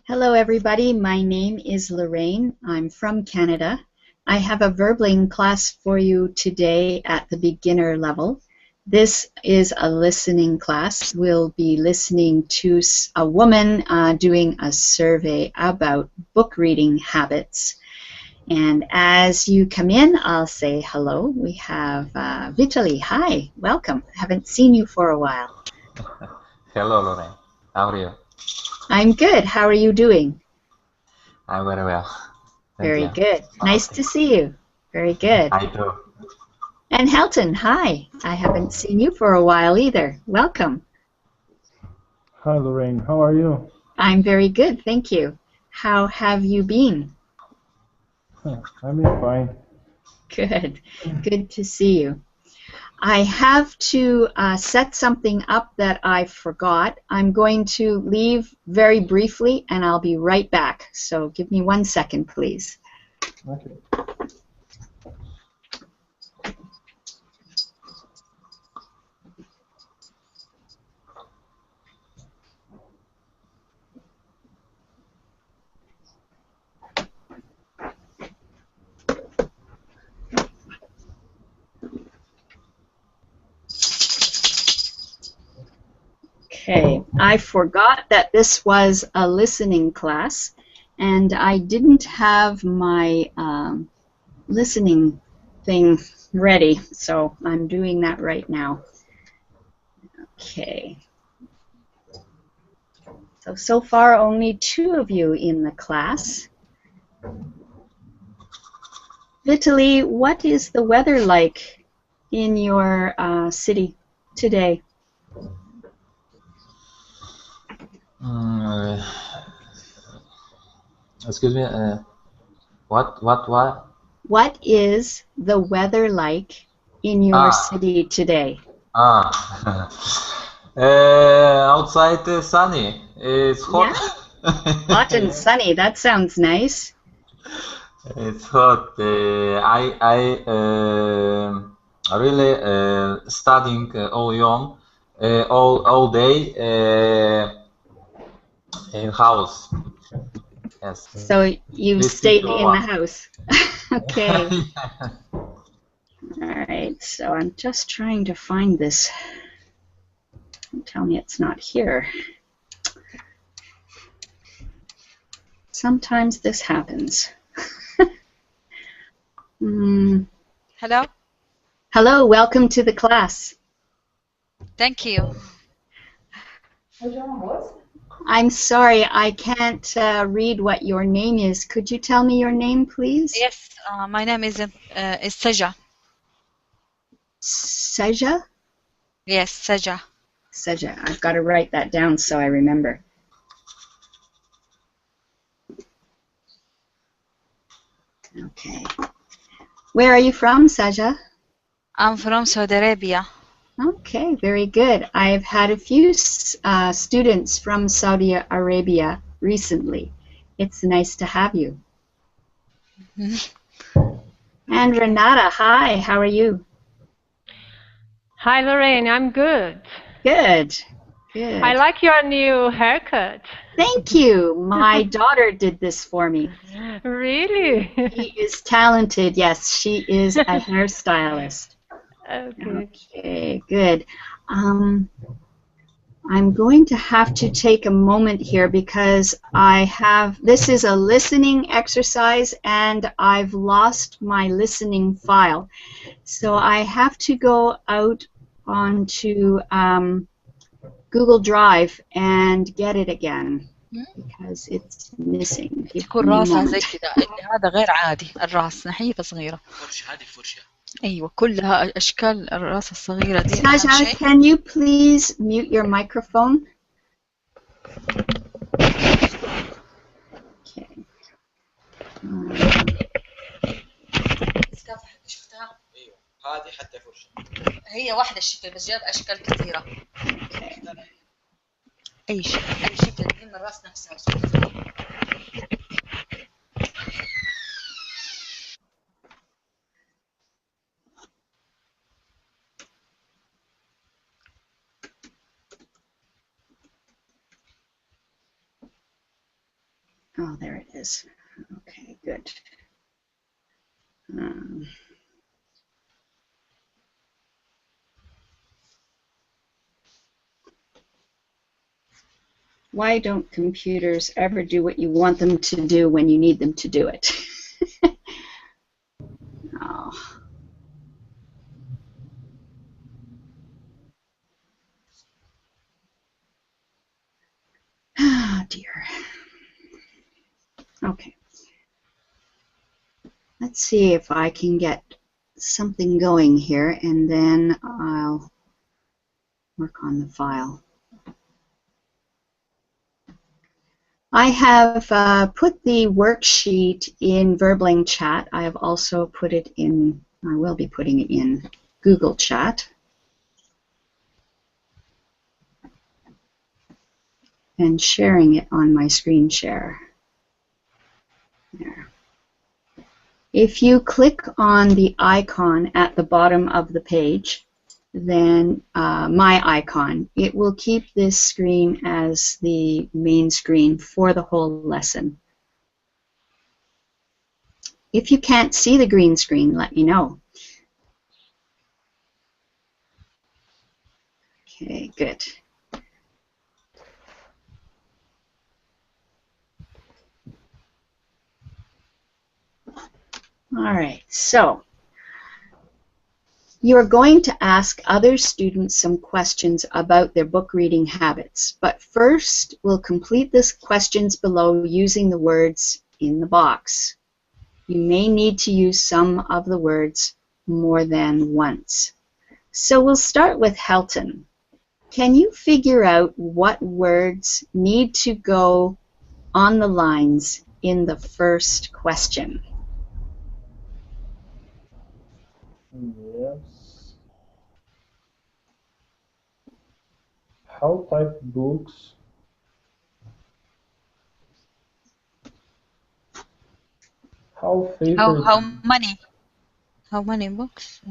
Hello, everybody. My name is Lorraine. I'm from Canada. I have a verbling class for you today at the beginner level. This is a listening class. We'll be listening to a woman doing a survey about book reading habits. And as you come in, I'll say hello. We have Vitaly. Hi, welcome. Haven't seen you for a while. Hello, Lorraine. How are you? I'm good. How are you doing? I'm very well. Thank Very you. good. Nice to see you. Very good. I do. And Helton, hi. I haven't seen you for a while either. Welcome. Hi, Lorraine. How are you? I'm very good, thank you. How have you been? I'm fine. Good. Good to see you. I have to set something up that I forgot. I'm going to leave very briefly and I'll be right back. So give me 1 second, please. Okay. Okay, I forgot that this was a listening class and I didn't have my listening thing ready, so I'm doing that right now. Okay. So far only 2 of you in the class. Vitaly, what is the weather like in your city today? Excuse me. What? What is the weather like in your city today? Outside sunny. It's hot. Yeah? Hot and sunny. That sounds nice. It's hot. I really studying all day in house. Yes. So you've stayed in the house. Okay. All right. So I'm just trying to find this. Don't tell me it's not here. Sometimes this happens. Hello? Hello, welcome to the class. Thank you. I'm sorry, I can't read what your name is. Could you tell me your name, please? Yes, my name is Saja. Saja? Yes, Saja. Saja. I've got to write that down so I remember. Okay. Where are you from, Saja? I'm from Saudi Arabia. Okay, very good. I've had a few students from Saudi Arabia recently. It's nice to have you. And Renata, hi, how are you? Hi, Lorraine, I'm good. Good, good. I like your new haircut. Thank you. My daughter did this for me. Really? She is talented, yes. She is a hairstylist. Okay. Okay, good. I'm going to have to take a moment here because this is a listening exercise and I've lost my listening file. So I have to go out onto Google Drive and get it again because it's missing. تكون راسها زي كده، هذا غير عادي، الراس نحيفة صغيرة. فرشة، هذه فرشة. أيوة كلها أشكال الراس الصغيرة دي. Saja, can you please mute your microphone? Okay. شفتها؟ ايوه هذه حتى فرشه هي واحده الشكل بس جاب اشكال كثيره. اي شكل من الراس نفسها. Oh, there it is. Okay, good. Why don't computers ever do what you want them to do when you need them to do it? Oh. Oh, dear. Okay. Let's see if I can get something going here, and then I'll work on the file. I have put the worksheet in Verbling chat. I have also put it in, I will be putting it in Google chat. And sharing it on my screen share. There. If you click on the icon at the bottom of the page, then my icon, it will keep this screen as the main screen for the whole lesson. If you can't see the green screen, let me know. Okay, good. All right, so you are going to ask other students some questions about their book reading habits, but first we'll complete the questions below using the words in the box. You may need to use some of the words more than once. So we'll start with Helton. Can you figure out what words need to go on the lines in the first question? Yes. How type books? How favorite? How many books?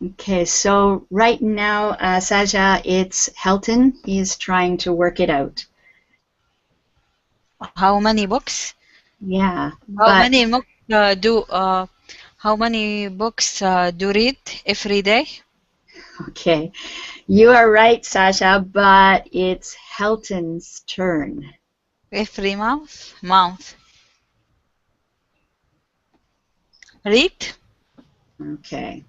Okay, so right now, Saja, it's Helton. He's trying to work it out. How many books? Yeah, How but many books how many books do read every day? okay, you are right, Sasha, but it's Helton's turn. Every month? Month. Read? Okay.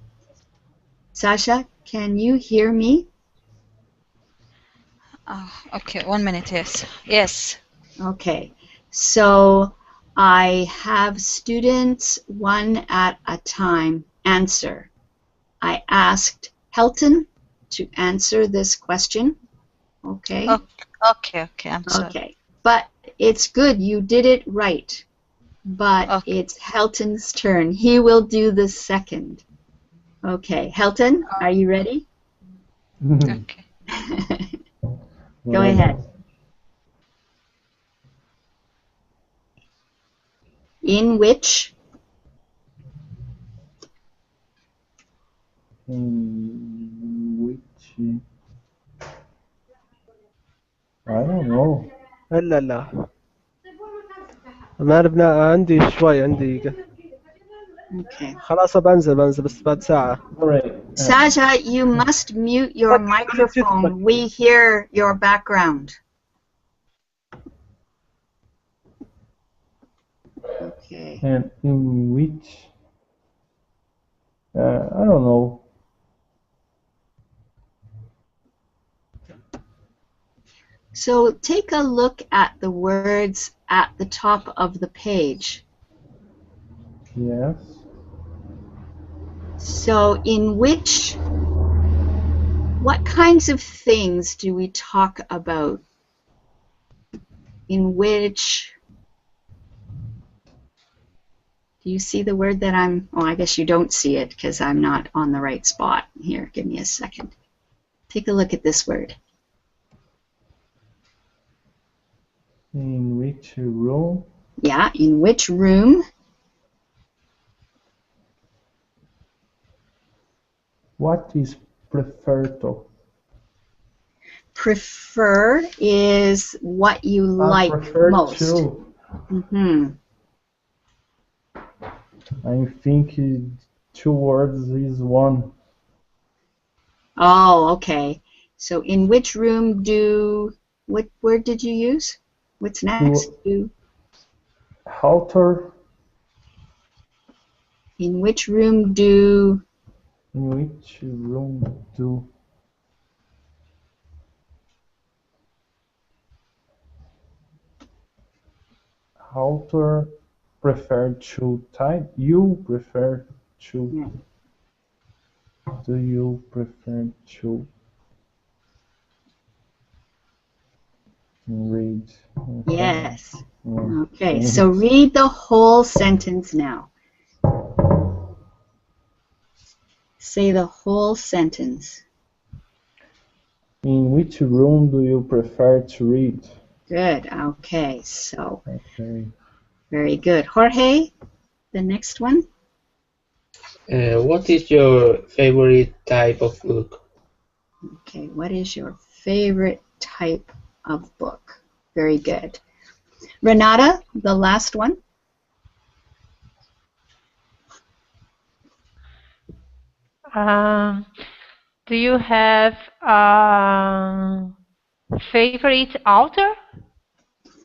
Sasha, can you hear me? Oh, okay, 1 minute, yes. Yes. Okay, so I have students one at a time answer. I asked Helton to answer this question. Okay. Okay, I'm sorry. Okay, but it's good. You did it right. But Okay. it's Helton's turn. He will do the second. Okay, Helton, are you ready? Okay. Go ahead. In which? Which? I don't know. لا لا ما أنا عندي شوي عندي Okay. خلاص بنزل بس بعد ساعة. All right. Sasha, you must mute your microphone. We hear your background. Okay. And in which? I don't know. So take a look at the words at the top of the page. Yes. So in which, what kinds of things do we talk about? In which, do you see the word that oh, I guess you don't see it because I'm not on the right spot. Here, give me a second. Take a look at this word. In which room? Yeah, in which room? What is preferred? prefer is what you I like prefer most. to. Mm-hmm. I think 2 words is one. Oh, okay. So in which room do, what word did you use? What's next? Do, Halter. in which room do, In which room do Halter prefer to type? You prefer to. Do you prefer to read? yes. Mm, Okay, so read the whole sentence now. Say the whole sentence. In which room do you prefer to read? Good. Okay, so Okay. very good. Jorge, the next one. What is your favorite type of book? Okay, what is your favorite type of book? Very good. Renata, the last one. Do you have favorite author?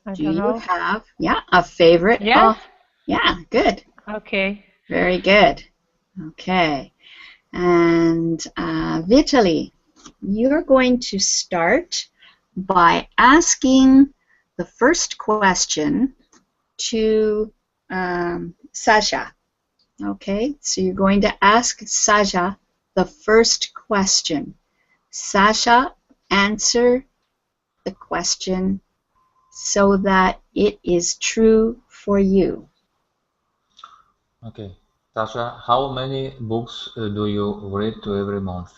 I Do don't you know. have, yeah, a favorite? Yes. Yeah, good. Okay. Very good. Okay. And Vitaly, you're going to start by asking the first question to Sasha. Okay, so you're going to ask Sasha the first question. Sasha, answer the question so that it is true for you. Okay. Sasha, how many books do you read to every month?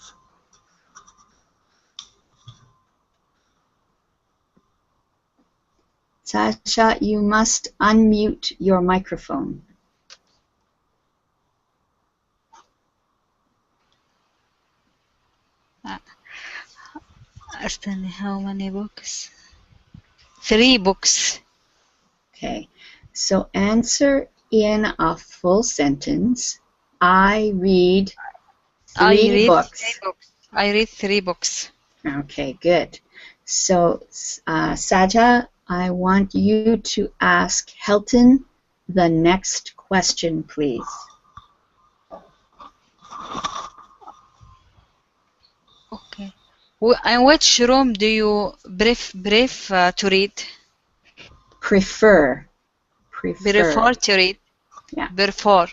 Sasha, you must unmute your microphone. استني, how many books? 3 books. Okay, so answer in a full sentence. I read three books. 3 books. I read 3 books. Okay, good. So, Saja, I want you to ask Helton the next question, please. Okay. In which room do you prefer to read? Prefer. Prefer to read. Yeah. Prefer.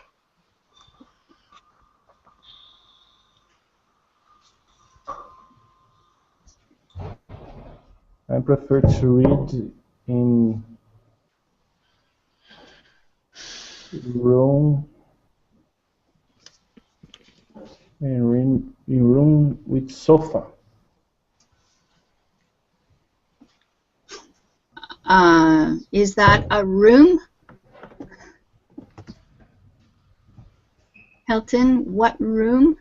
I prefer to read in room with sofa. Is that a room? Helton, what room?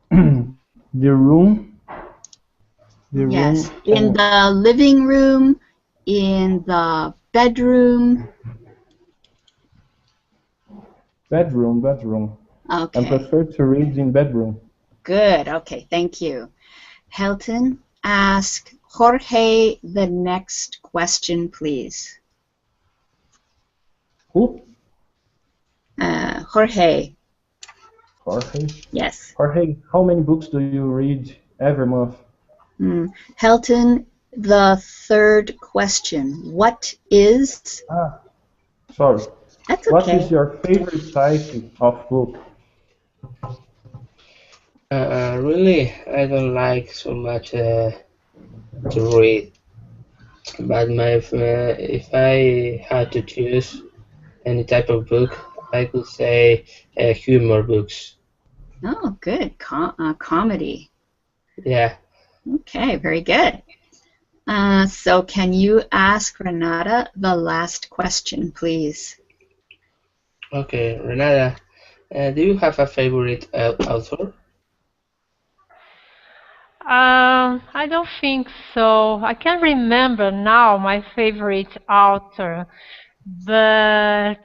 The room. Yes, in the living room, in the bedroom. Bedroom. Okay. I prefer to read in bedroom. Good. Okay, thank you. Helton, ask Jorge the next question, please. Who? Jorge. Jorge. Yes. Jorge, how many books do you read every month? Helton, the third question. What is... Sorry. That's okay. What is your favorite type of book? Really, I don't like so much to read. But if I had to choose any type of book, I could say humor books. Oh, good. Comedy. Yeah. Okay, very good. So can you ask Renata the last question, please? Okay, Renata, do you have a favorite author? I don't think so. I can't remember now my favorite author, but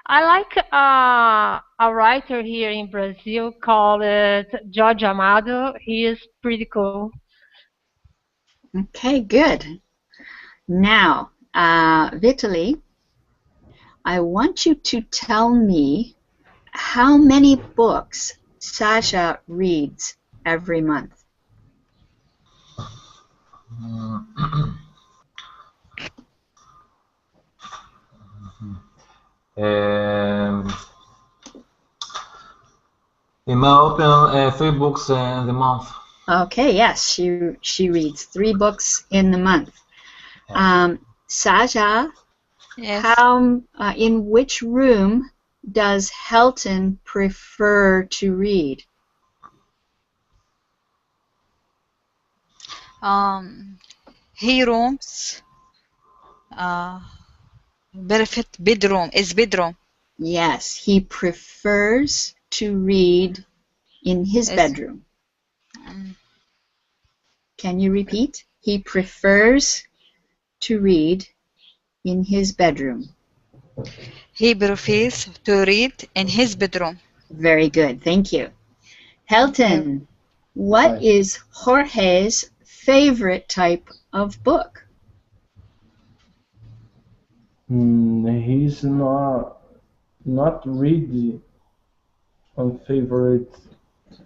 I like a writer here in Brazil called Jorge Amado. He is pretty cool. Okay, good. Now, Vitaly, I want you to tell me how many books Sasha reads every month. Um, in my opinion, 3 books in the month. Okay, yes, she reads 3 books in the month. Sasha, Yes. in which room does Helton prefer to read? He rooms. Perfect bedroom is bedroom. Yes, he prefers to read in his Yes. bedroom. Can you repeat? He prefers to read in his bedroom. He prefers to read in his bedroom. Very good, thank you. Helton, what is Jorge's favorite type of book? He's not really on favorite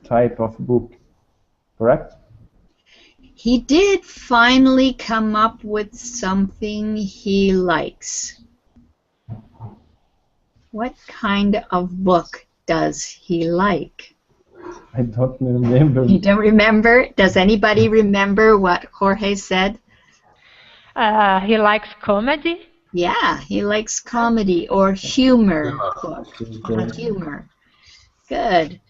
type of book, correct? He did finally come up with something he likes. What kind of book does he like? I don't remember. You don't remember? Does anybody remember what Jorge said? He likes comedy. Yeah, he likes comedy or humor book. Okay. Humor. Good.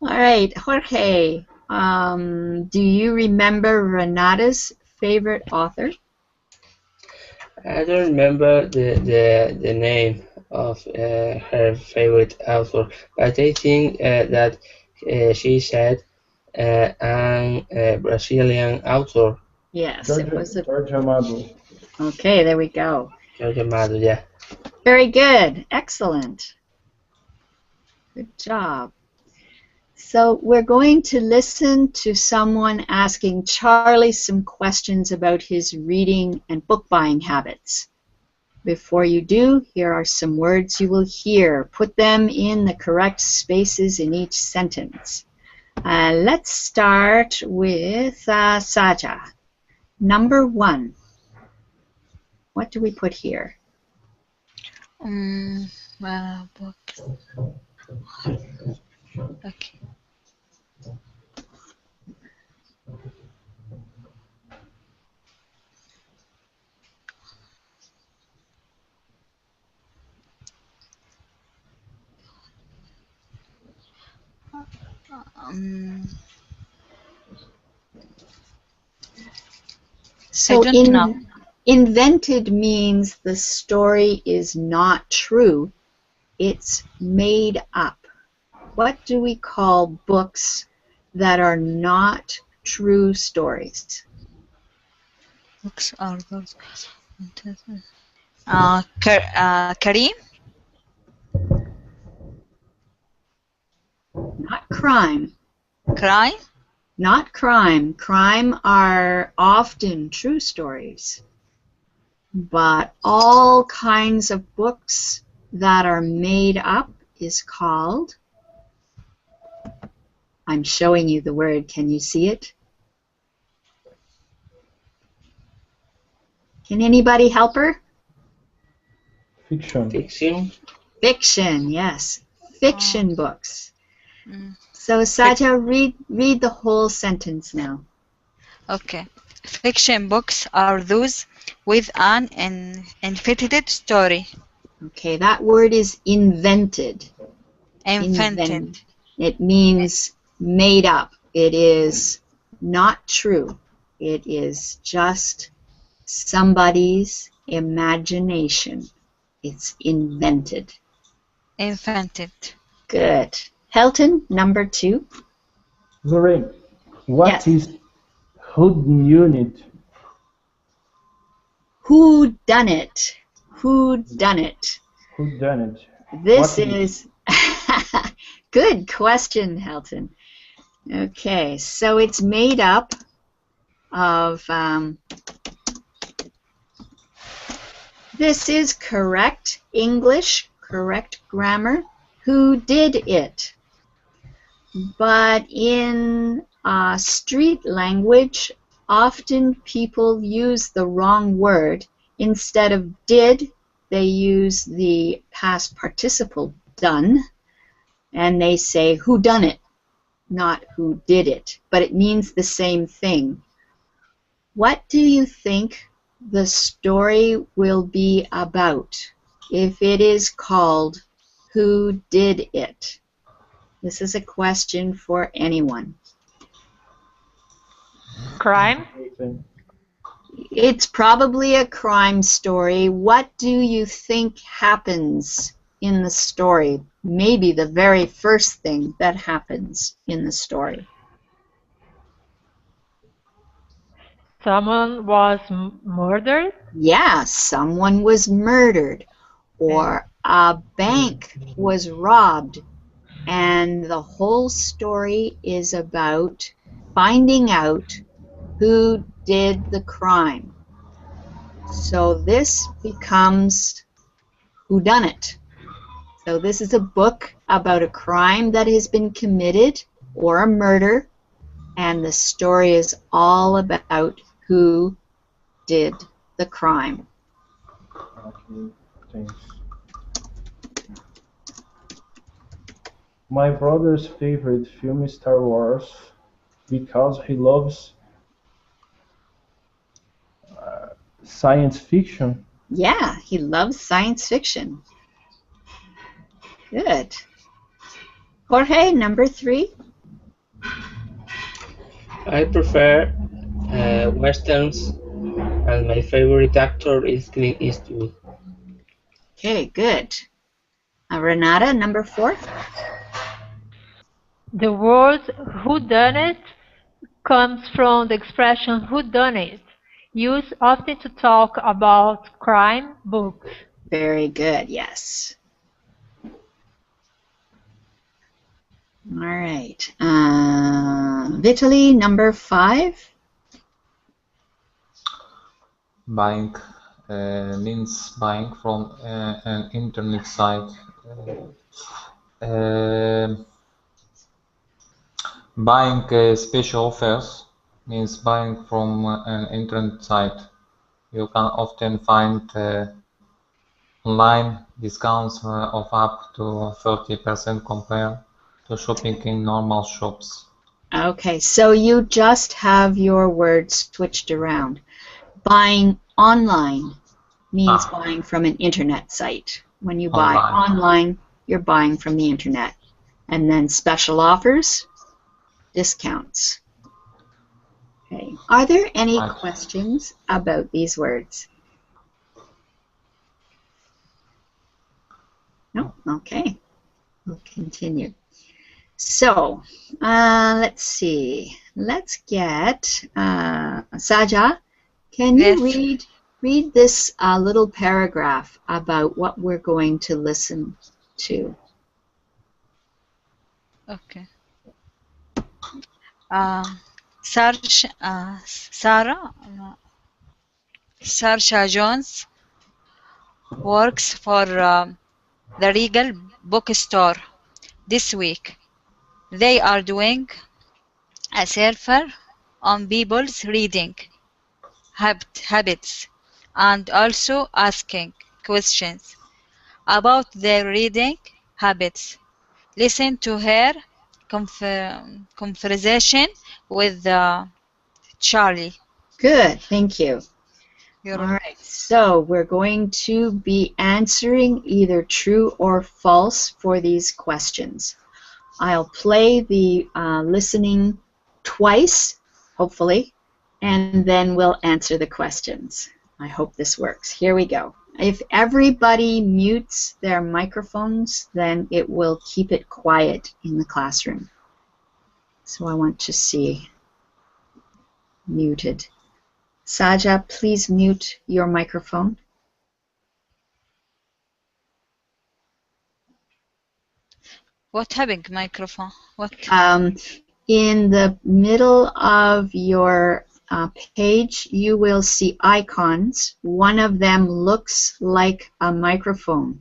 All right, Jorge, do you remember Renata's favorite author? I don't remember the name of her favorite author, but I think that she said an Brazilian author. Yes, it was a... Jorge Amado. Okay, there we go. Jorge Amado, yeah. Very good. Excellent. Good job. So we're going to listen to someone asking Charlie some questions about his reading and book buying habits. Before you do, here are some words you will hear. Put them in the correct spaces in each sentence. Let's start with Saja. Number 1. What do we put here? Book. Okay. So I don't know. invented means the story is not true. It's made up. What do we call books that are not true stories? Books are those. Kareem? Not crime. Crime? Not crime. Crime are often true stories. But all kinds of books that are made up is called... I'm showing you the word. Can you see it? Can anybody help her? Fiction. Fiction. Fiction, yes. Fiction books. Mm. So Saja, read the whole sentence now. Okay. Fiction books are those with an invented story. Okay, that word is invented. Invented. It means made up. It is not true. It is just somebody's imagination. It's invented. Invented. Good. Helton, number 2. Lorraine, what Yes. is whodunit? Who done it? Who done it? Whodunit. This What is good question, Helton. Okay, so it's made up of this is correct English, correct grammar. Who did it? But in street language, often people use the wrong word. Instead of did, they use the past participle done, and they say who done it, not who did it, but it means the same thing. What do you think the story will be about if it is called Who Did It? This is a question for anyone. Crime? It's probably a crime story. What do you think happens in the story? Maybe the very first thing that happens in the story. Someone was murdered? Yeah, someone was murdered, or a bank was robbed, and the whole story is about finding out who did the crime. So this becomes whodunit. So this is a book about a crime that has been committed or a murder, and the story is all about who did the crime. Okay, thanks. My brother's favorite film is Star Wars because he loves science fiction. Yeah, he loves science fiction. Good. Jorge, number 3. I prefer westerns, and my favorite actor is Clint Eastwood. Okay, good. Renata, number 4. The word whodunit comes from the expression whodunit, used often to talk about crime books. Very good, yes. All right. Vitaly, number 5. Buying means buying from an internet site. Buying special offers means buying from an internet site. You can often find online discounts of up to 30% compared to shopping in normal shops. Okay, so you just have your words switched around. Buying online means buying from an internet site. When you buy online, you're buying from the internet. And then special offers, discounts. Okay. Are there any questions about these words? No? Okay. We'll continue. So, let's see. Let's get Saja. Can you read this little paragraph about what we're going to listen to? Okay. Sarsha Jones works for the Regal Bookstore this week. They are doing a survey on people's reading habits and also asking questions about their reading habits. Listen to her conversation with Charlie. Good, thank you. You're All right, so we're going to be answering either true or false for these questions. I'll play the listening twice, hopefully, and then we'll answer the questions. I hope this works. Here we go. If everybody mutes their microphones, then it will keep it quiet in the classroom. So I want to see. Muted. Saja, please mute your microphone. What happened, microphone? What? In the middle of your page, you will see icons. One of them looks like a microphone.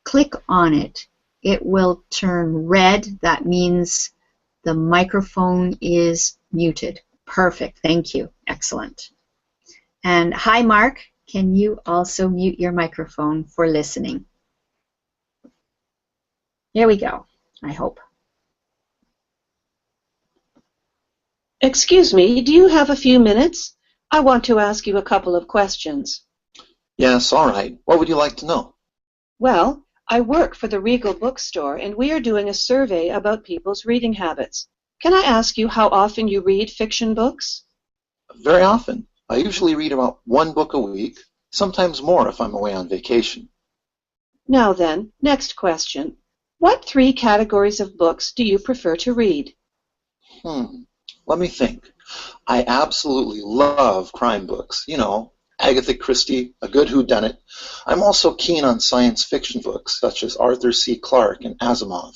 Click on it. It will turn red. That means the microphone is muted. Perfect. Thank you. Excellent. And hi, Mark. Can you also mute your microphone for listening? Here we go, I hope. Excuse me, do you have a few minutes? I want to ask you a couple of questions. Yes, all right. What would you like to know? Well, I work for the Regal Bookstore, and we are doing a survey about people's reading habits. Can I ask you how often you read fiction books? Very often. I usually read about one book a week, sometimes more if I'm away on vacation. Now then, next question. What 3 categories of books do you prefer to read? Let me think. I absolutely love crime books. You know, Agatha Christie, a good whodunit. I'm also keen on science fiction books, such as Arthur C. Clarke and Asimov.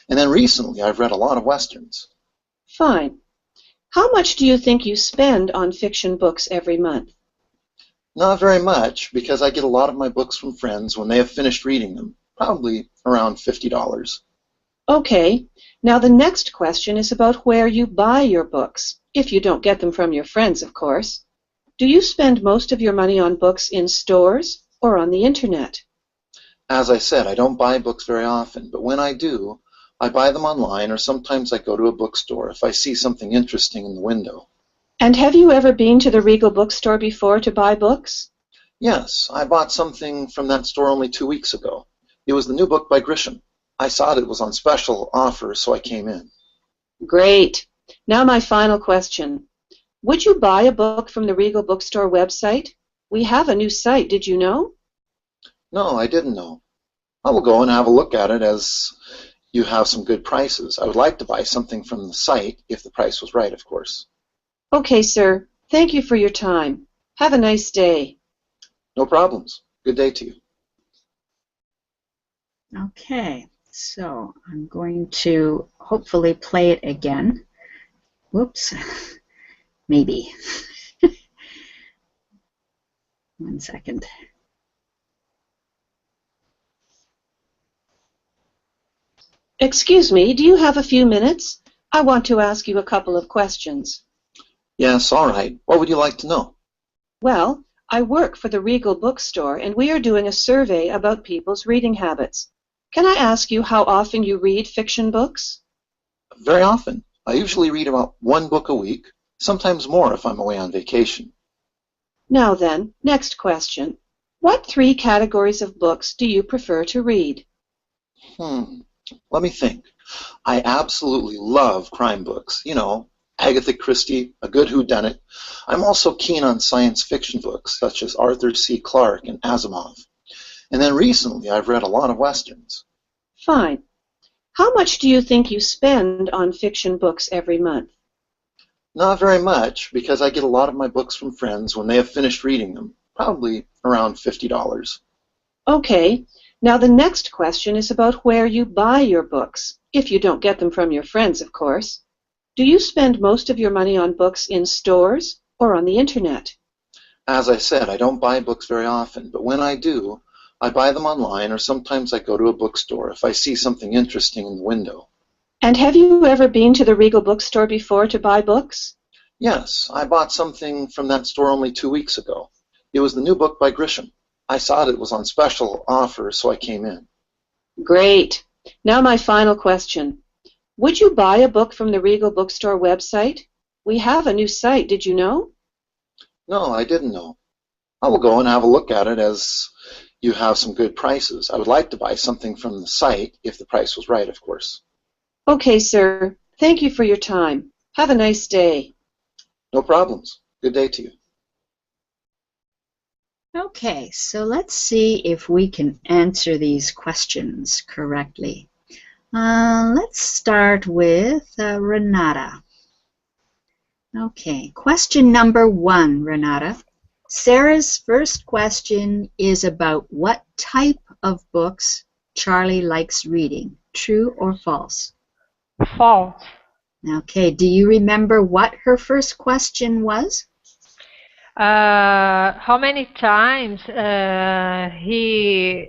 And then recently, I've read a lot of westerns. Fine. How much do you think you spend on fiction books every month? Not very much, because I get a lot of my books from friends when they have finished reading them, probably around $50. Okay. Now the next question is about where you buy your books, if you don't get them from your friends, of course. Do you spend most of your money on books in stores or on the internet? As I said, I don't buy books very often, but when I do, I buy them online, or sometimes I go to a bookstore if I see something interesting in the window. And have you ever been to the Regal Bookstore before to buy books? Yes, I bought something from that store only 2 weeks ago. It was the new book by Grisham. I saw it was on special offer, so I came in. Great. Now my final question. Would you buy a book from the Regal Bookstore website? We have a new site, did you know? No, I didn't know. I will go and have a look at it, as you have some good prices. I would like to buy something from the site if the price was right, of course. Okay, sir. Thank you for your time. Have a nice day. No problems. Good day to you. Okay, so I'm going to hopefully play it again. Whoops. Maybe. 1 second. Excuse me, do you have a few minutes? I want to ask you a couple of questions. Yes, all right. What would you like to know? Well, I work for the Regal Bookstore, and we are doing a survey about people's reading habits. Can I ask you how often you read fiction books? Very often. I usually read about one book a week, sometimes more if I'm away on vacation. Now then, next question. What 3 categories of books do you prefer to read? Let me think. I absolutely love crime books. You know, Agatha Christie, a good whodunit. I'm also keen on science fiction books, such as Arthur C. Clarke and Asimov. And then recently, I've read a lot of westerns. Fine. How much do you think you spend on fiction books every month? Not very much, because I get a lot of my books from friends when they have finished reading them, probably around $50. Okay. Now the next question is about where you buy your books, if you don't get them from your friends, of course. Do you spend most of your money on books in stores or on the internet? As I said, I don't buy books very often, but when I do, I buy them online, or sometimes I go to a bookstore if I see something interesting in the window. And have you ever been to the Regal Bookstore before to buy books? Yes, I bought something from that store only 2 weeks ago. It was the new book by Grisham. I saw it was on special offer, so I came in. Great. Now my final question. Would you buy a book from the Regal Bookstore website? We have a new site, did you know? No, I didn't know. I will go and have a look at it, as you have some good prices. I would like to buy something from the site if the price was right, of course. Okay, sir. Thank you for your time. Have a nice day. No problems. Good day to you. Okay, so let's see if we can answer these questions correctly. Let's start with Renata. Okay, question number 1, Renata. Sarah's first question is about what type of books Charlie likes reading. True or false? False. Okay, do you remember what her first question was? How many times he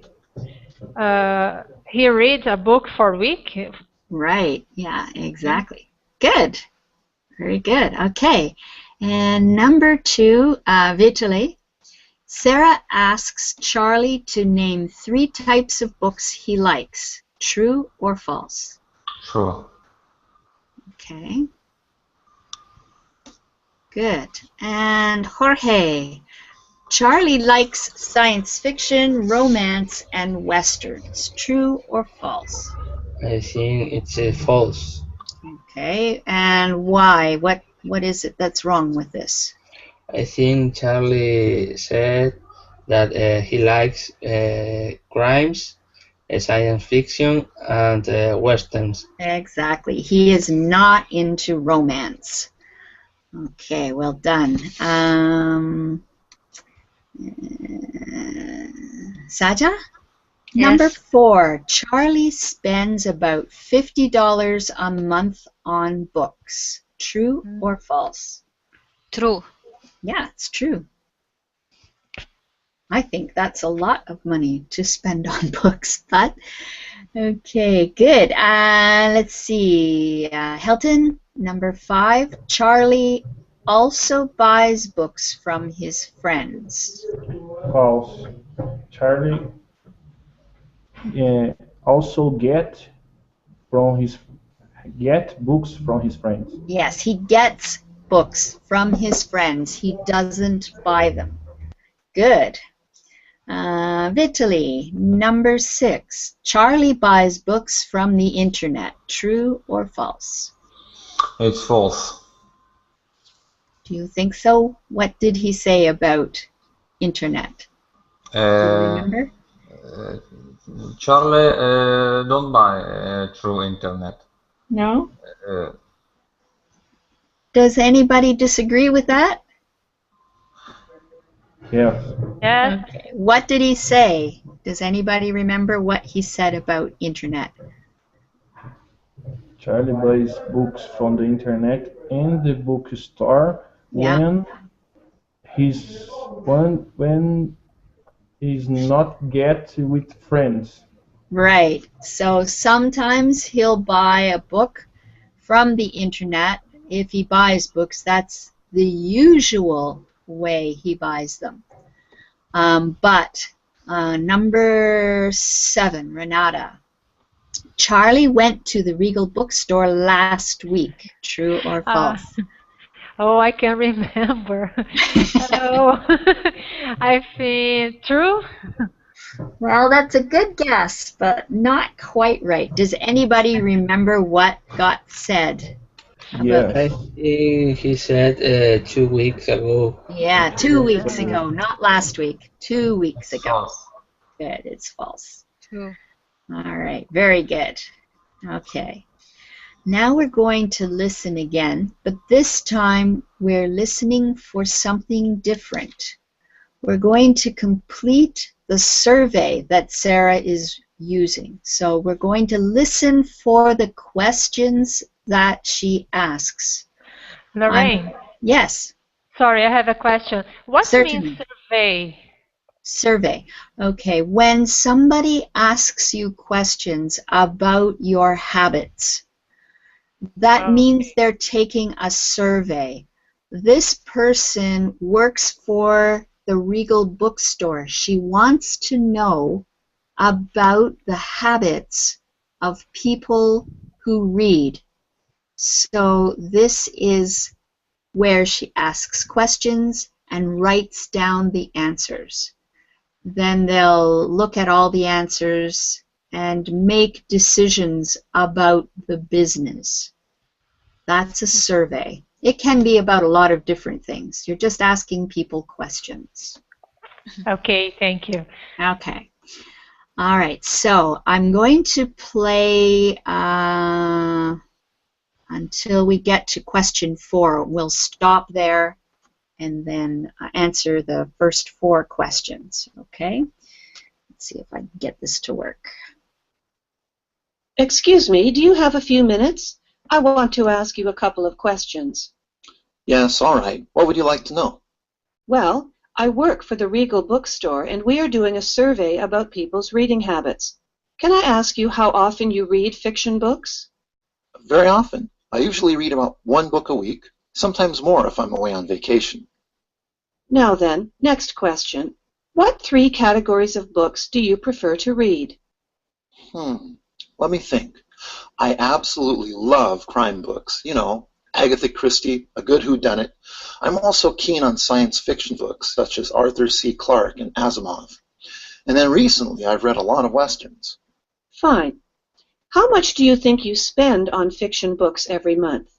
reads a book for a week? Right, yeah, exactly. Good. Very good. Okay. And number 2, Vitaly. Sarah asks Charlie to name 3 types of books he likes. True or false? True. Okay. Good. And Jorge. Charlie likes science fiction, romance, and westerns. True or false? I think it's false. Okay. And why? What is it that's wrong with this? I think Charlie said that he likes crimes, science fiction, and westerns. Exactly. He is not into romance. Okay, well done. Saja? Yes. Number 4. Charlie spends about $50 a month on books. True or false? True. Yeah, it's true. I think that's a lot of money to spend on books, but okay, good. Let's see. Helton, number 5. Charlie also buys books from his friends. False. Charlie also get books from his friends. Yes, he gets books from his friends. He doesn't buy them. Good. Vitaly, number 6. Charlie buys books from the internet. True or false? It's false. Do you think so? What did he say about internet? Do you remember? Charlie don't buy through internet. No? Does anybody disagree with that? Yes. Yes. Okay. What did he say? Does anybody remember what he said about internet? Charlie buys books from the internet in the bookstore Yeah. when he's not get with friends. Right. So sometimes he'll buy a book from the internet. If he buys books, that's the usual way he buys them. But number 7, Renata. Charlie went to the Regal bookstore last week. True or false? Oh, I can remember. Oh, I think true. Well, that's a good guess, but not quite right. Does anybody remember what got said? Yes. I think he said 2 weeks ago. Yeah, 2 weeks ago, not last week. 2 weeks ago. False. Good, it's false. True. All right, very good. Okay. Now we're going to listen again, but this time we're listening for something different. We're going to complete the survey that Sarah is using. So we're going to listen for the questions that she asks. Lorraine. Yes. Sorry, I have a question. What Certainly. means survey? Survey. Okay, when somebody asks you questions about your habits, that means they're taking a survey. This person works for the Regal bookstore. She wants to know about the habits of people who read. So this is where she asks questions and writes down the answers. Then they'll look at all the answers and make decisions about the business. That's a survey. It can be about a lot of different things. You're just asking people questions. Okay, thank you. Okay. All right, so I'm going to play until we get to question 4. We'll stop there and then answer the first 4 questions, okay? Let's see if I can get this to work. Excuse me, do you have a few minutes? I want to ask you a couple of questions. Yes, all right. What would you like to know? Well, I work for the Regal Bookstore, and we are doing a survey about people's reading habits. Can I ask you how often you read fiction books? Very often. I usually read about 1 book a week, sometimes more if I'm away on vacation. Now then, next question. What 3 categories of books do you prefer to read? Let me think. I absolutely love crime books. You know, Agatha Christie, a good whodunit. I'm also keen on science fiction books, such as Arthur C. Clarke and Asimov. And then recently, I've read a lot of westerns. Fine. How much do you think you spend on fiction books every month?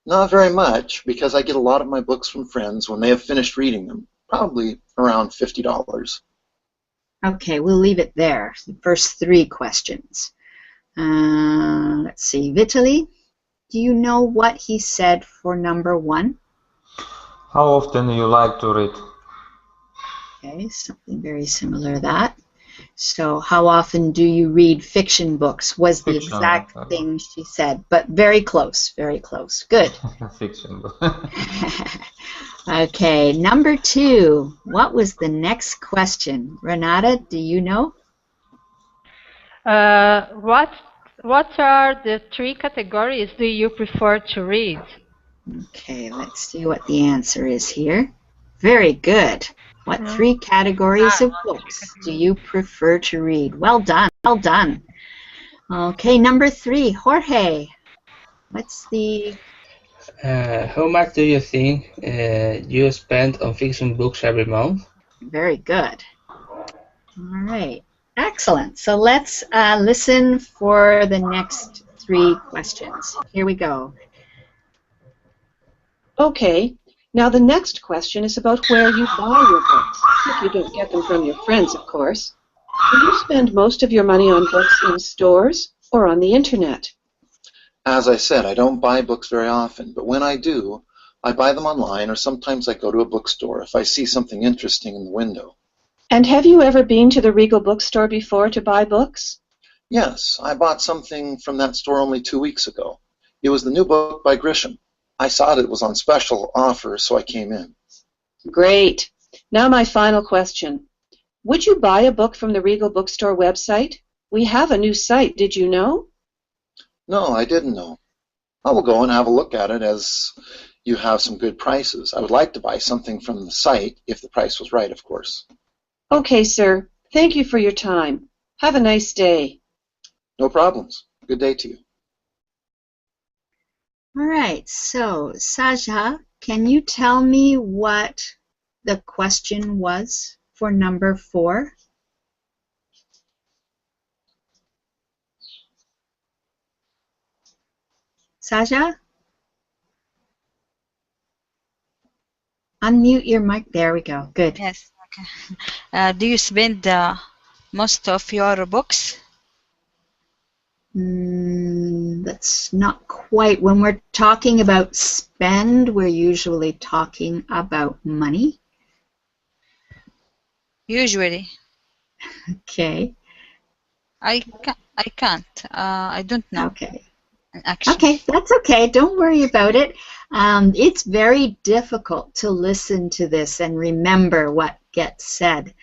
Not very much, because I get a lot of my books from friends when they have finished reading them, probably around $50. Okay, we'll leave it there. The first 3 questions. Let's see, Vitaly, do you know what he said for number 1? How often you like to read? Okay, something very similar to that. So, how often do you read fiction books was the Fiction. exact thing she said, but very close, very close. Good. Fiction. Okay, number 2. What was the next question? Renata, do you know? What are the 3 categories do you prefer to read? Okay, let's see what the answer is here. Very good. What 3 categories of books do you prefer to read? Well done, well done. Okay, number 3, Jorge. What's the... How much do you think you spend on fiction books every month? Very good. All right, excellent. So let's listen for the next 3 questions. Here we go. Okay. Now the next question is about where you buy your books, if you don't get them from your friends, of course. Do you spend most of your money on books in stores or on the internet? As I said, I don't buy books very often, but when I do, I buy them online, or sometimes I go to a bookstore if I see something interesting in the window. And have you ever been to the Regal Bookstore before to buy books? Yes, I bought something from that store only 2 weeks ago. It was the new book by Grisham. I saw that it was on special offer, so I came in. Great. Now my final question. Would you buy a book from the Regal Bookstore website? We have a new site, did you know? No, I didn't know. I will go and have a look at it, as you have some good prices. I would like to buy something from the site, if the price was right, of course. Okay, sir. Thank you for your time. Have a nice day. No problems. Good day to you. All right, so Saja, can you tell me what the question was for number 4? Saja? Unmute your mic. There we go. Good. Yes. Okay. Do you spend most of your books? That's not quite. When we're talking about spend, we're usually talking about money. Usually. Okay. I can't. I don't know. Okay. Actually. Okay, that's okay. Don't worry about it. It's very difficult to listen to this and remember what gets said.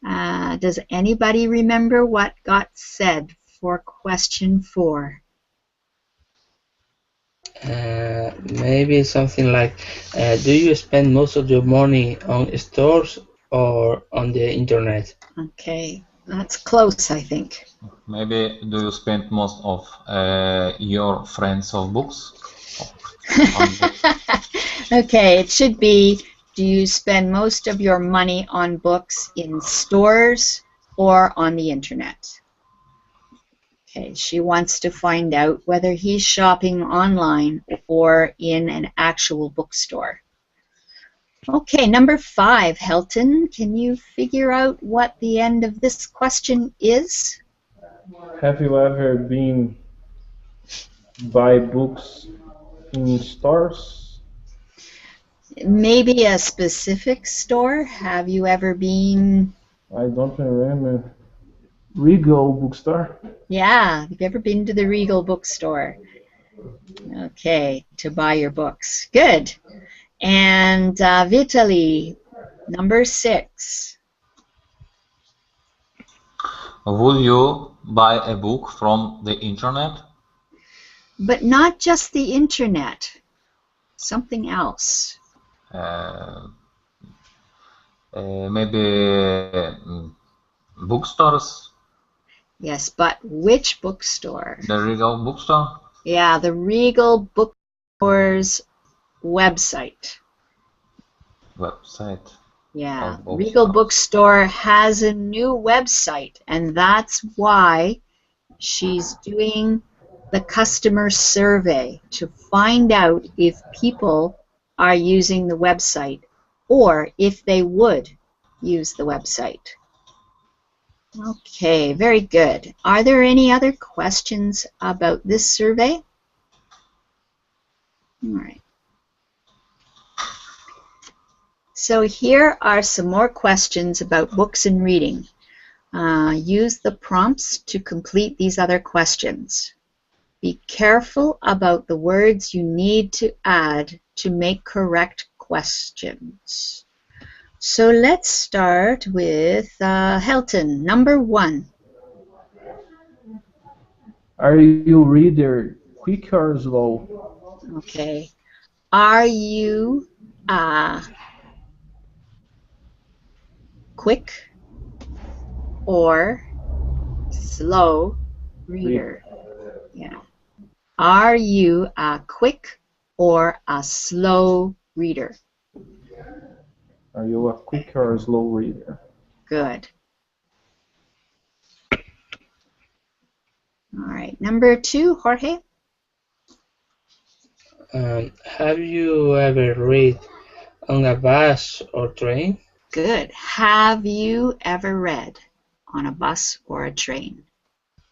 Does anybody remember what got said for question 4? Maybe something like, do you spend most of your money on stores or on the internet? Okay, that's close, I think. Maybe do you spend most of your friends of books? Okay, it should be, do you spend most of your money on books in stores or on the internet? Okay, she wants to find out whether he's shopping online or in an actual bookstore. Okay, number 5, Helton. Can you figure out what the end of this question is? Have you ever been buy books in stores? Maybe a specific store. Have you ever been? I don't remember. Regal bookstore? Yeah, have you ever been to the Regal bookstore? Okay, to buy your books. Good. And Vitaly, number 6. Would you buy a book from the internet? But not just the internet. Something else. Maybe bookstores? Yes, but which bookstore? The Regal bookstore? Yeah, the Regal Bookstore's website. Website. Yeah, Of Regal bookstores. Bookstore has a new website, and that's why she's doing the customer survey to find out if people are using the website or if they would use the website. Okay, very good. Are there any other questions about this survey? All right. So here are some more questions about books and reading. Use the prompts to complete these other questions. Be careful about the words you need to add to make correct questions. So let's start with Helton, number 1. Are you reader quick or slow? Okay. Are you quick or slow reader? Yeah. Are you a quick or a slow reader? Are you a quick or slow reader? Good. All right. Number 2, Jorge. Have you ever read on a bus or train? Good. Have you ever read on a bus or a train?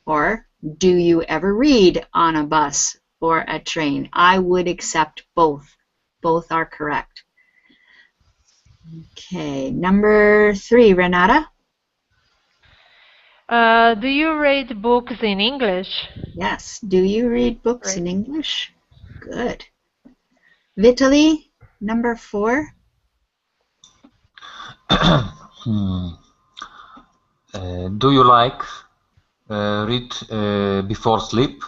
Or do you ever read on a bus or a train? I would accept both. Both are correct. Okay. Number 3, Renata. Do you read books in English? Yes. Do you read books Great. in English? Good. Vitaly, number 4. Do you like read before sleep?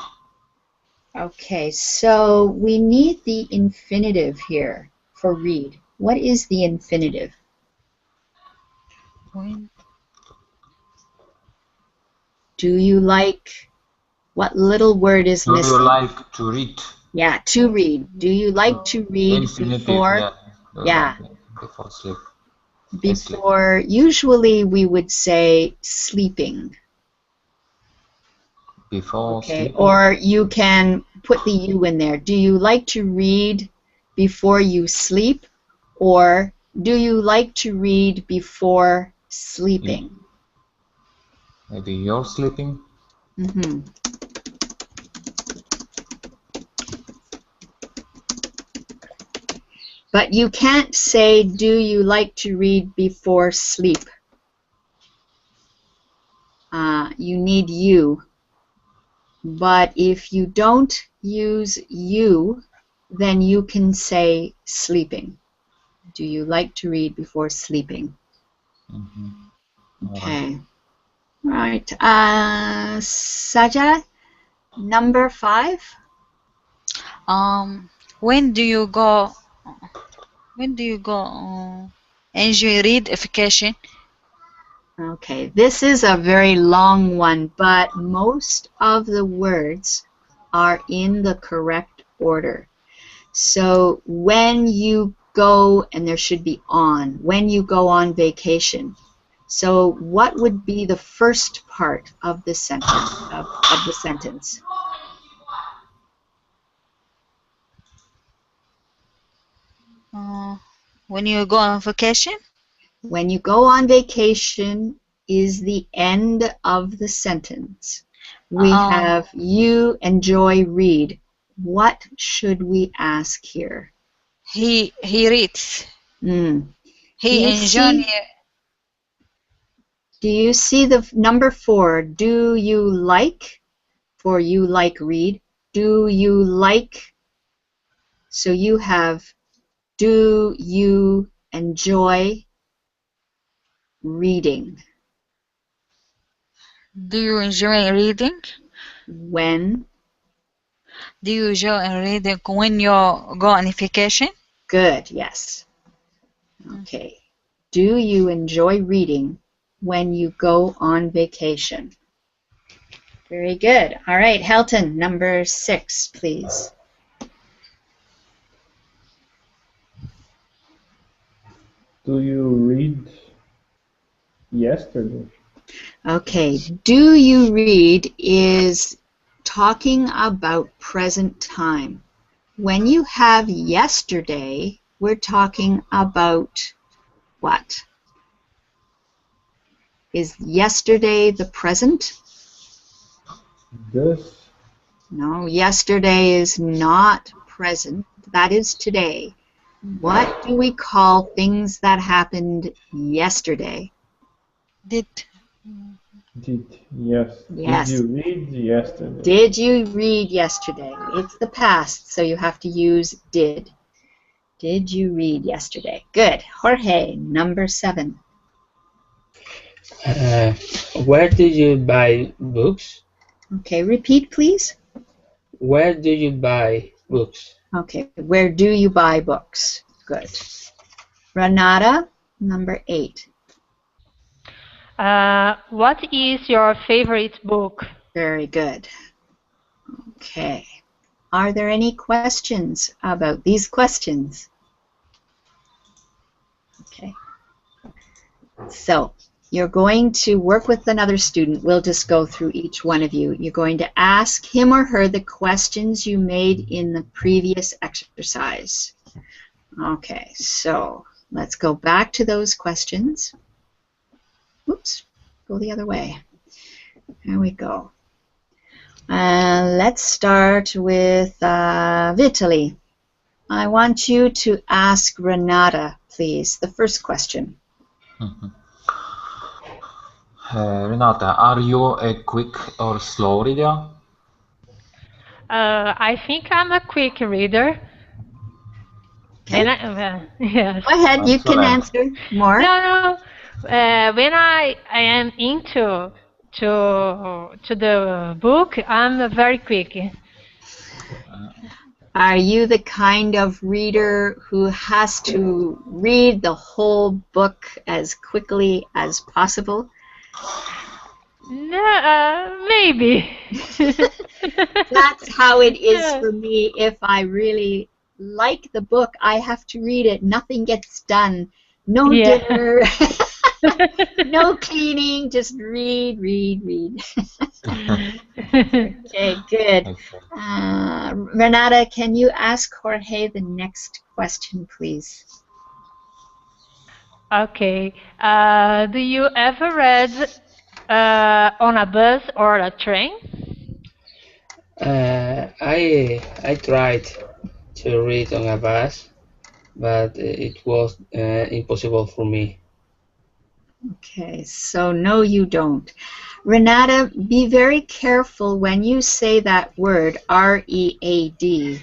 Okay, so we need the infinitive here for read. What is the infinitive? When? Do you like, what little word is Do you missing? like to read? Yeah, to read. Do you like to read Infinitive, before? yeah. Do you Yeah, like before sleep? before, usually we would say sleeping. Before Okay, sleeping? or you can put the U in there. Do you like to read before you sleep, or do you like to read before sleeping? Maybe you're sleeping? Mm-hmm. But you can't say, do you like to read before sleep? You need you. But if you don't use you, then you can say sleeping. Do you like to read before sleeping? Okay. All right. Saja, number 5. When do you go? When do you go? And you read vacation? Okay, this is a very long one, but most of the words are in the correct order. So when you go, and there should be on, when you go on vacation. So what would be the first part of the sentence? Of the sentence? When you go on vacation? When you go on vacation is the end of the sentence. We have you enjoy read. What should we ask here? He reads. He enjoy. Do you see the number 4? Do you like? For you like read. Do you like? So you have do you enjoy reading? Do you enjoy reading? When? Do you enjoy reading when you go on vacation? Good, yes. Okay. Do you enjoy reading when you go on vacation? Very good. All right, Helton, number 6, please. Do you read yesterday? Okay, do you read is talking about present time. When you have yesterday, we're talking about what? Is yesterday the present? This. No, yesterday is not present. That is today. What do we call things that happened yesterday? Did. Yes. Yes. Did you read yesterday? Did you read yesterday? It's the past, so you have to use did. Did you read yesterday? Good. Jorge, number 7. Where do you buy books? Okay, repeat, please. Where do you buy books? Okay, where do you buy books? Good. Renata, number 8. What is your favorite book? Very good. Okay. Are there any questions about these questions? Okay. So, you're going to work with another student. We'll just go through each one of you. You're going to ask him or her the questions you made in the previous exercise. Okay, so let's go back to those questions. Oops, go the other way. There we go. Let's start with Vitaly. I want you to ask Renata, please, the first question. Renata, are you a quick or slow reader? I think I'm a quick reader. Okay. Yes. Go ahead, you can answer more. No. When I am into the book, I'm very quick. Are you the kind of reader who has to read the whole book as quickly as possible? No, maybe. That's how it is for me. If I really like the book, I have to read it. Nothing gets done. No dinner, no cleaning, just read. Okay, good. Renata, can you ask Jorge the next question, please? Okay. Do you ever read on a bus or a train? I tried to read on a bus, but it was impossible for me. Okay, so no, you don't. Renata, be very careful when you say that word, R-E-A-D.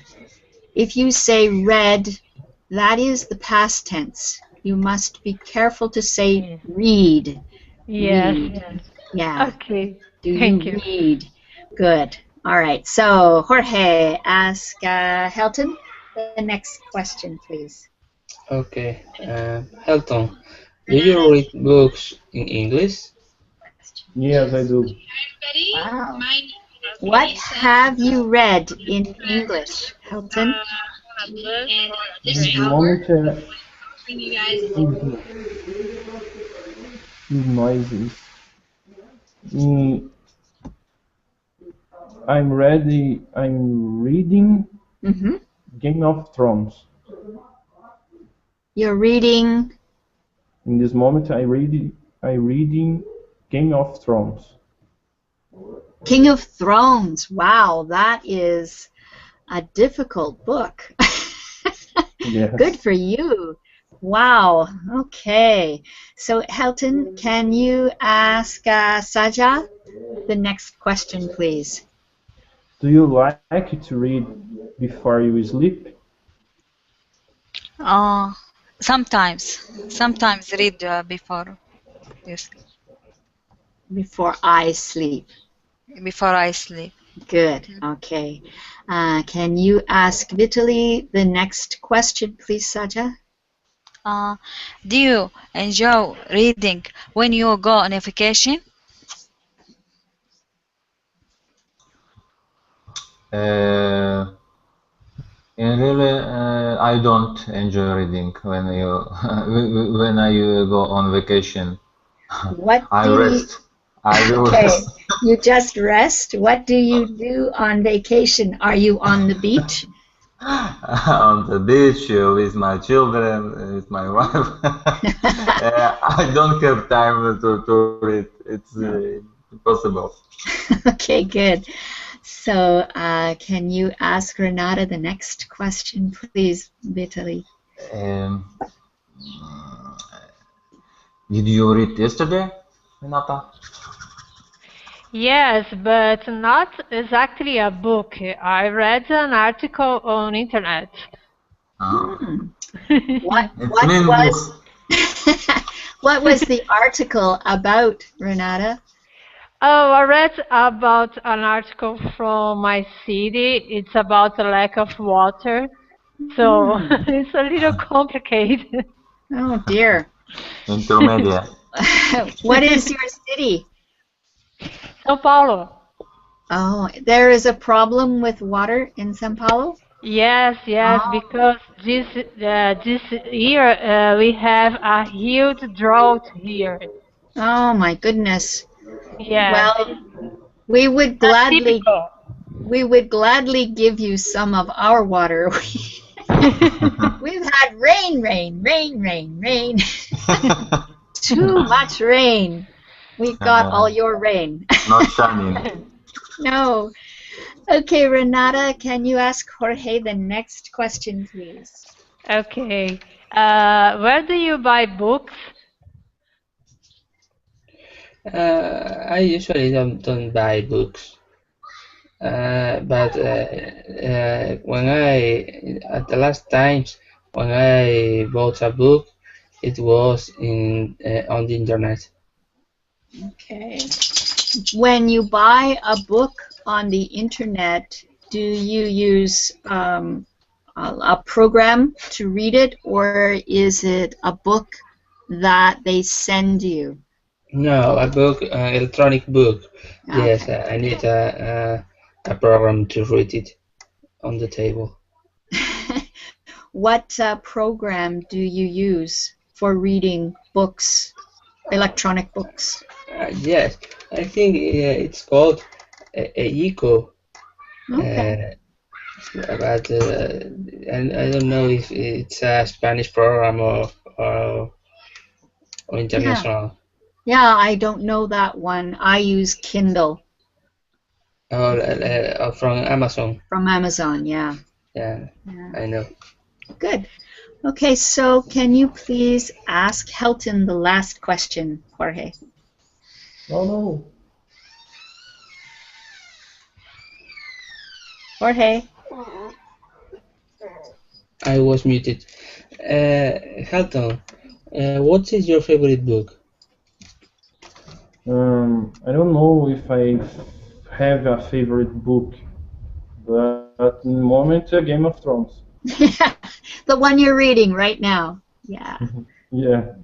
If you say read, that is the past tense. You must be careful to say read. Yes. Read. Yeah. Okay. Do Thank you you. read? Good. All right. So, Jorge, ask Helton the next question, please. Okay. Helton, do you read books in English? Yes, I do. Wow. What have you read in English, Helton? This moment is noisy. I'm ready. I'm reading Game of Thrones. You're reading In this moment, I reading Game of Thrones. King of Thrones. Wow, that is a difficult book. Yes. Good for you. Wow. Okay. So, Helton, can you ask Saja the next question, please? Do you like to read before you sleep? Sometimes read before yes, Before I sleep. before I sleep. Good. Okay. Can you ask Vitaly the next question, please, Saja? Do you enjoy reading when you go on a vacation? Really, I don't enjoy reading when you when I go on vacation. What I do you... rest. I do Okay, rest you just rest. What do you do on vacation? Are you on the beach? on the beach with my children, with my wife. I don't have time to read. It's impossible. Okay, good. So, can you ask Renata the next question, please, Vitaly? Um, did you read yesterday, Renata? Yes, but not exactly a book. I read an article on internet. Hmm. What It's mean book. was what was the article about, Renata? Oh, I read about an article from my city. It's about the lack of water. So it's a little complicated. Oh dear. Intermedia. What is your city? São Paulo. Oh, there is a problem with water in São Paulo? Yes, because this year we have a huge drought here. Oh my goodness. Yes, Well, we would typical. gladly give you some of our water. We've had rain. Too much rain. We got all your rain. Not shining. No. Okay, Renata, can you ask Jorge the next question, please? Okay. Where do you buy books? I usually don't buy books, but when at the last times when I bought a book, it was on the internet. Okay. When you buy a book on the internet, do you use a program to read it, or is it a book that they send you? No, a book, electronic book. Yes, Okay. I need a program to read it on the table. What program do you use for reading books, electronic books? Yes, I think it's called Eco. Okay. But I don't know if it's a Spanish program or international. Yeah, I don't know that one. I use Kindle. Or from Amazon. From Amazon, yeah. Yeah, I know. Good. Okay, so can you please ask Helton the last question, Jorge? No. Jorge? I was muted. Halton, what is your favorite book? I don't know if I have a favorite book, but at the moment, Game of Thrones. The one you're reading right now. Yeah. Yeah.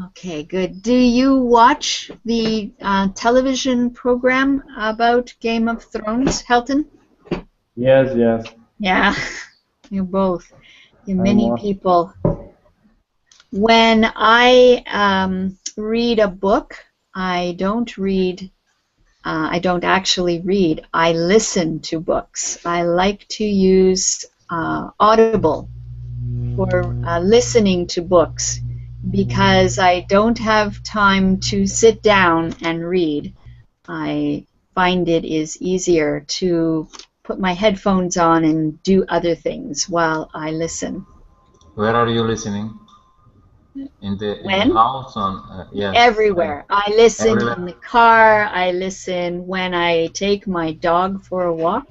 Okay, good. Do you watch the television program about Game of Thrones, Helton? Yes. Yeah, you both. You I many watch. people. When I read a book, I don't read. I don't actually read. I listen to books. I like to use Audible. for listening to books because I don't have time to sit down and read. I find it is easier to put my headphones on and do other things while I listen. Where are you listening? In the When? house on yes. Everywhere. I listen Everywhere. in the car. I listen when I take my dog for a walk.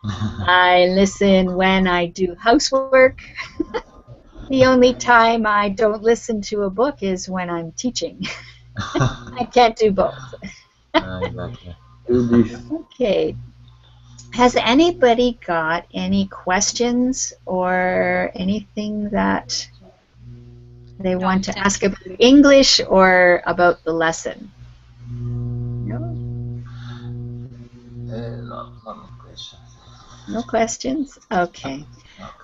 I listen when I do housework. The only time I don't listen to a book is when I'm teaching. I can't do both. Exactly. Do this. Okay. Has anybody got any questions or anything that they want to ask about English or about the lesson? No? No questions. No questions? Okay.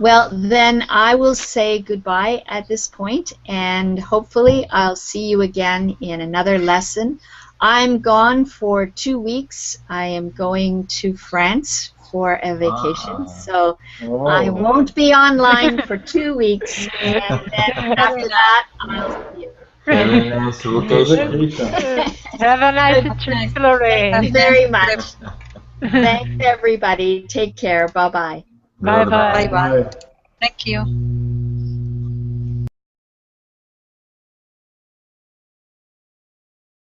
Well, then I will say goodbye at this point, and hopefully I'll see you again in another lesson. I'm gone for 2 weeks. I am going to France for a vacation, so I won't be online for 2 weeks, and then after that I'll see you. Have a nice vacation. Have a nice trip, Thank you Lorraine. very much. Thanks, everybody. Take care. Bye-bye. Bye-bye. Bye bye. Thank you.